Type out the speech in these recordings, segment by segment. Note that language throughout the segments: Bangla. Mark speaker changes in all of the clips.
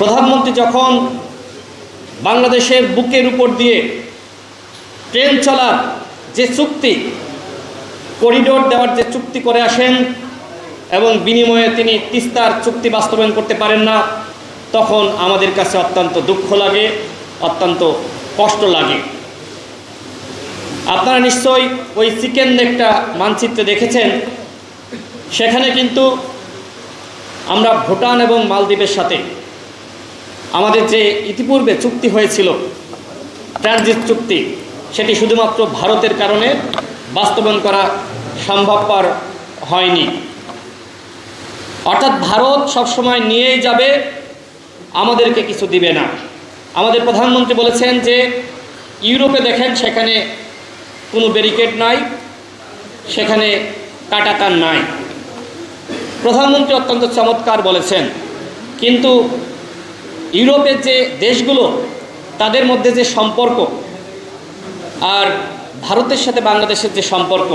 Speaker 1: প্রধানমন্ত্রী যখন বাংলাদেশের বুকের উপর দিয়ে ট্রেন চলার যে চুক্তি, করিডোর দেওয়ার যে চুক্তি করে আসেন এবং বিনিময়ে তিনি তিস্তার চুক্তি বাস্তবায়ন করতে পারেন না, তখন আমাদের কাছে অত্যন্ত দুঃখ লাগে, অত্যন্ত কষ্ট লাগে। আপনারা নিশ্চয়ই ওই চিকেন নেকটা মানচিত্রে দেখেছেন। সেখানে কিন্তু আমরা ভুটান এবং মালদ্বীপের সাথে আমাদের যে ইতিপূর্বে চুক্তি হয়েছিল, ট্রানজিট চুক্তি, সেটি শুধুমাত্র ভারতের কারণে বাস্তবায়ন করা সম্ভবপর হয়নি। অর্থাৎ ভারত সবসময় নিয়েই যাবে, আমাদেরকে কিছু দিবে না। আমাদের প্রধানমন্ত্রী বলেছেন যে ইউরোপে দেখেন সেখানে কোনো ব্যারিকেড নাই, সেখানে কাঁটাতার নাই। প্রধানমন্ত্রী অত্যন্ত চমৎকার বলেছেন, কিন্তু ইউরোপের যে দেশগুলো তাদের মধ্যে যে সম্পর্ক আর ভারতের সাথে বাংলাদেশের যে সম্পর্ক,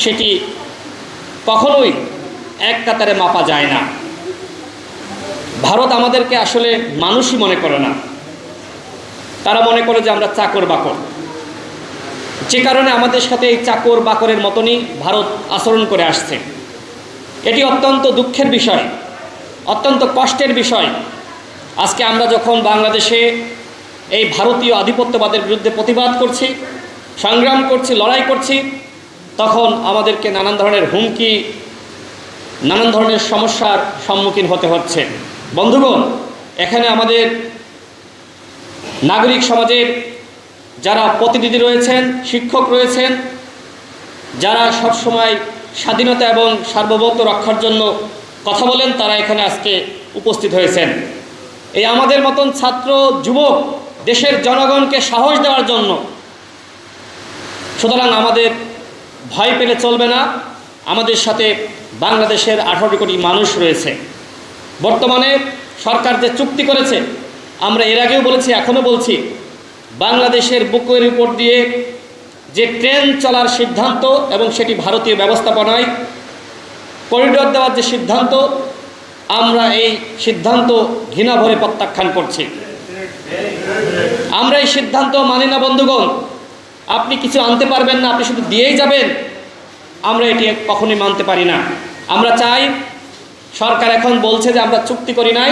Speaker 1: সেটি কখনোই এক কাতারে মাপা যায় না। ভারত আমাদেরকে আসলে মানুষই মনে করে না, তারা মনে করে যে আমরা চাকর বাকর। যে কারণে আমাদের সাথে এই চাকর বাকরের মতনই ভারত আচরণ করে আসছে। এটি অত্যন্ত দুঃখের বিষয়, অত্যন্ত কষ্টের বিষয়। আজকে আমরা যখন বাংলাদেশে এই ভারতীয় আধিপত্যবাদের বিরুদ্ধে প্রতিবাদ করছি, সংগ্রাম করছি, লড়াই করছি, তখন আমাদেরকে নানান ধরনের হুমকি, নানান ধরনের সমস্যার সম্মুখীন হতে হচ্ছে। বন্ধুগণ, এখানে আমাদের নাগরিক সমাজের যারা প্রতিনিধি রয়েছেন, শিক্ষক রয়েছেন, যারা সবসময় স্বাধীনতা এবং সার্বভৌমত্ব রক্ষার জন্য কথা বলেন, তারা এখানে আজকে উপস্থিত হয়েছেন। এই আমাদের মতন ছাত্র যুবক দেশের জনগণকে সাহস দেওয়ার জন্য। সুতরাং আমাদের ভয় পেলে চলবে না। আমাদের সাথে বাংলাদেশের 18 কোটি মানুষ রয়েছে। বর্তমানে সরকার যে চুক্তি করেছে, আমরা এর আগেও বলেছি, এখনও বলছি, বাংলাদেশের বুকের উপর দিয়ে যে ট্রেন চলার সিদ্ধান্ত এবং সেটি ভারতীয় ব্যবস্থাপনায় করিডোর দেওয়ার যে সিদ্ধান্ত, আমরা এই সিদ্ধান্ত ঘৃণা ভরে প্রত্যাখ্যান করছি। আমরা এই সিদ্ধান্ত মানি না বন্ধুগণ। আপনি কিছু আনতে পারবেন না, আপনি শুধু দিয়েই যাবেন, আমরা এটি কখনোই মানতে পারি না। আমরা চাই, সরকার এখন বলছে যে আমরা চুক্তি করি নাই,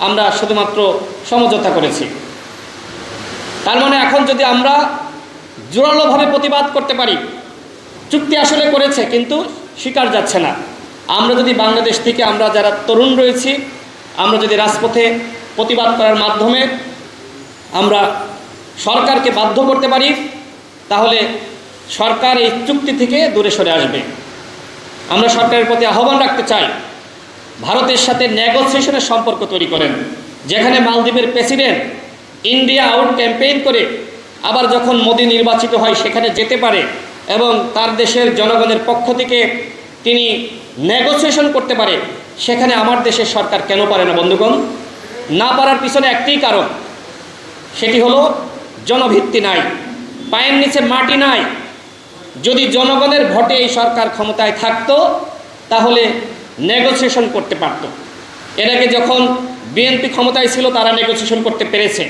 Speaker 1: আমরা শুধুমাত্র সমঝোতা করেছি। তার মানে এখন যদি আমরা জোরালোভাবে প্রতিবাদ করতে পারি, চুক্তি আসলে করেছে কিন্তু স্বীকার যাচ্ছে না, আমরা যদি বাংলাদেশ থেকে আমরা যারা তরুণ রয়েছি, আমরা যদি রাজপথে প্রতিবাদ করার মাধ্যমে আমরা সরকারকে বাধ্য করতে পারি, তাহলে সরকার এই চুক্তি থেকে দূরে সরে আসবে। আমরা সরকারের প্রতি আহ্বান রাখতে চাই, ভারতের সাথে নেগোসিয়েশনের সম্পর্ক তৈরি করেন, যেখানে মালদ্বীপের প্রেসিডেন্ট ইন্ডিয়া আউট ক্যাম্পেইন করে আবার যখন মোদি নির্বাচিত হয় সেখানে যেতে পারে এবং তার দেশের জনগণের পক্ষ থেকে তিনি নেগোসিয়েশন করতে পারে। সেখানে আমার দেশের সরকার কেন পারে না বন্ধুগণ? না পারার পিছনে একটাই কারণ, সেটি হলো জনভিত্তি নাই, পায়ের নিচে মাটি নাই। যদি জনগণের ভোটে এই সরকার ক্ষমতায় থাকতো, তাহলে নেগোসিয়েশন করতে পারত। এর আগে যখন বিএনপি ক্ষমতায় ছিল, তারা নেগোসিয়েশন করতে পেরেছে।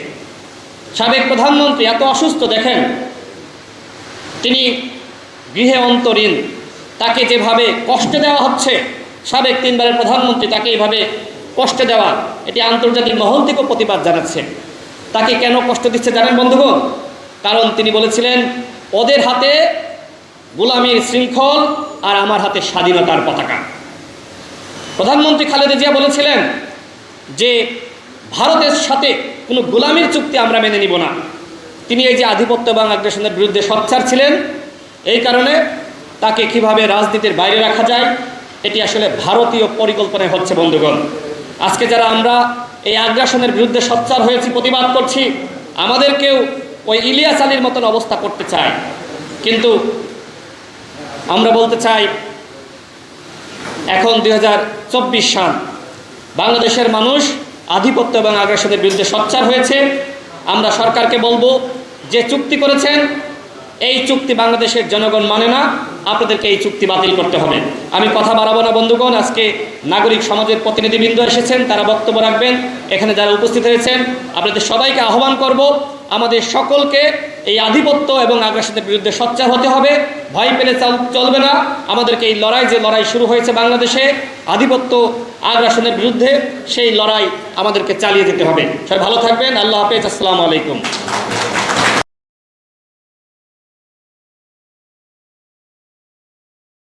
Speaker 1: সাবেক প্রধানমন্ত্রী এত অসুস্থ, দেখেন তিনি গৃহে অন্তরীণ, তাকে যেভাবে কষ্ট দেওয়া হচ্ছে, সাবেক 3 বারের প্রধানমন্ত্রী, তাকে এইভাবে কষ্ট দেওয়া, এটি আন্তর্জাতিক মহল থেকেও প্রতিবাদ জানাচ্ছে। তাকে কেন কষ্ট দিচ্ছে জানেন বন্ধুগণ? কারণ তিনি বলেছিলেন, ওদের হাতে গোলামীর শৃঙ্খল আর আমার হাতে স্বাধীনতার পতাকা। প্রধানমন্ত্রী খালেদা জিয়া বলেছিলেন যে ভারতের সাথে কোনো গোলামীর চুক্তি আমরা মেনে নিব না। তিনি এই যে আধিপত্য এবং আগ্রাসনের বিরুদ্ধে সোচ্চার ছিলেন, এই কারণে তাকে কিভাবে রাজনীতির বাইরে রাখা যায়, এটি আসলে ভারতীয় পরিকল্পনায় হচ্ছে বন্ধুগণ। আজকে যারা আমরা এই আগ্রাসনের বিরুদ্ধে সোচ্চার হয়েছি, প্রতিবাদ করছি, আমাদেরকেও ওই ইলিয়াস আলীর মতন অবস্থা করতে চায়। কিন্তু আমরা বলতে চাই, এখন 2024 সাল, বাংলাদেশের মানুষ আধিপত্য এবং আগ্রাসনের বিরুদ্ধে সোচ্চার হয়েছে। আমরা সরকারকে বলবো, যে চুক্তি করেছেন এই চুক্তি বাংলাদেশের জনগণ মানে না, আপনাদেরকে এই চুক্তি বাতিল করতে হবে। আমি কথা বাড়াবো না বন্ধুগণ, আজকে নাগরিক সমাজের প্রতিনিধিবৃন্দ এসেছেন, তারা বক্তব্য রাখবেন। এখানে যারা উপস্থিত হয়েছেন আপনাদের সবাইকে আহ্বান করব, আমাদের সকলকে এই আধিপত্য এবং আগ্রাসনের বিরুদ্ধে সোচ্চার হতে হবে। ভয় পেলে চলবে না। আমাদেরকে এই লড়াই, যে লড়াই শুরু হয়েছে বাংলাদেশে আধিপত্য আগ্রাসনের বিরুদ্ধে, সেই লড়াই আমাদেরকে চালিয়ে যেতে হবে। সবাই ভালো থাকবেন। আল্লাহ হাফেজ। আসসালামু আলাইকুম।